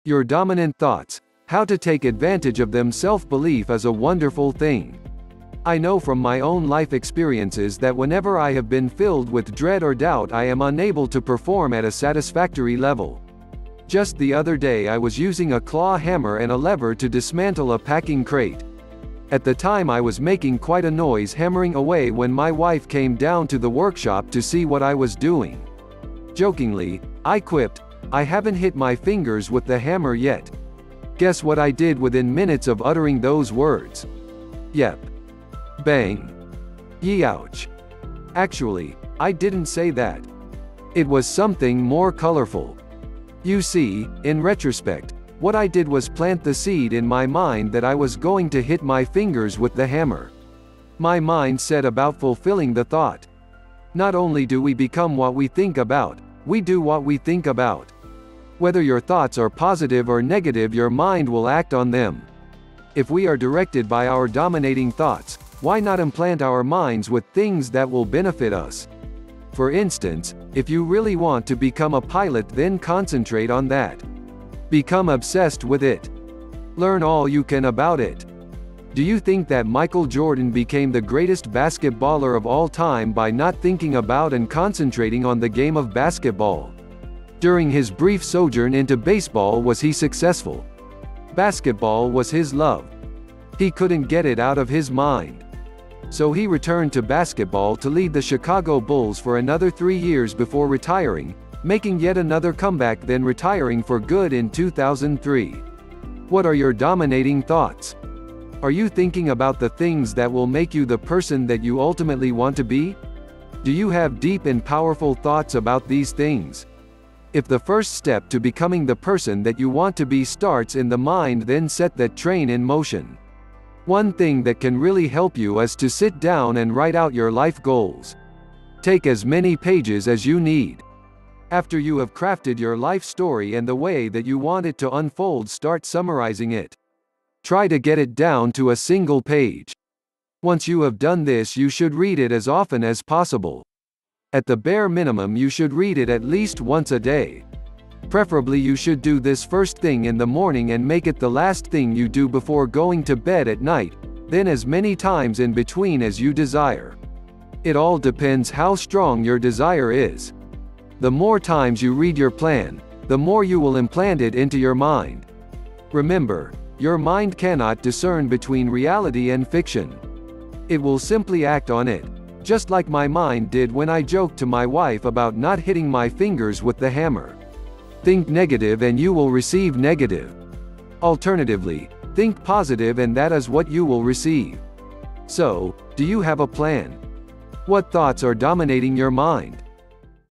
Your dominant thoughts, how to take advantage of them. Self-belief is a wonderful thing. I know from my own life experiences that whenever I have been filled with dread or doubt, I am unable to perform at a satisfactory level. Just the other day I was using a claw hammer and a lever to dismantle a packing crate. At the time I was making quite a noise hammering away when my wife came down to the workshop to see what I was doing. Jokingly, I quipped, "I haven't hit my fingers with the hammer yet." Guess what I did within minutes of uttering those words? Yep. Bang. Yeeowch. Actually, I didn't say that. It was something more colorful. You see, in retrospect, what I did was plant the seed in my mind that I was going to hit my fingers with the hammer. My mind set about fulfilling the thought. Not only do we become what we think about, we do what we think about. Whether your thoughts are positive or negative, your mind will act on them. If we are directed by our dominating thoughts, why not implant our minds with things that will benefit us? For instance, if you really want to become a pilot, then concentrate on that. Become obsessed with it. Learn all you can about it. Do you think that Michael Jordan became the greatest basketballer of all time by not thinking about and concentrating on the game of basketball? During his brief sojourn into baseball, was he successful? Basketball was his love. He couldn't get it out of his mind. So he returned to basketball to lead the Chicago Bulls for another 3 years before retiring, making yet another comeback, then retiring for good in 2003. What are your dominating thoughts? Are you thinking about the things that will make you the person that you ultimately want to be? Do you have deep and powerful thoughts about these things? If the first step to becoming the person that you want to be starts in the mind, then set that train in motion. One thing that can really help you is to sit down and write out your life goals. Take as many pages as you need. After you have crafted your life story and the way that you want it to unfold, start summarizing it. Try to get it down to a single page. Once you have done this, you should read it as often as possible. At the bare minimum, you should read it at least once a day. Preferably you should do this first thing in the morning and make it the last thing you do before going to bed at night, then as many times in between as you desire. It all depends how strong your desire is. The more times you read your plan, the more you will implant it into your mind. Remember, your mind cannot discern between reality and fiction. It will simply act on it, just like my mind did when I joked to my wife about not hitting my fingers with the hammer. Think negative and you will receive negative. Alternatively, think positive and that is what you will receive. So, do you have a plan? What thoughts are dominating your mind?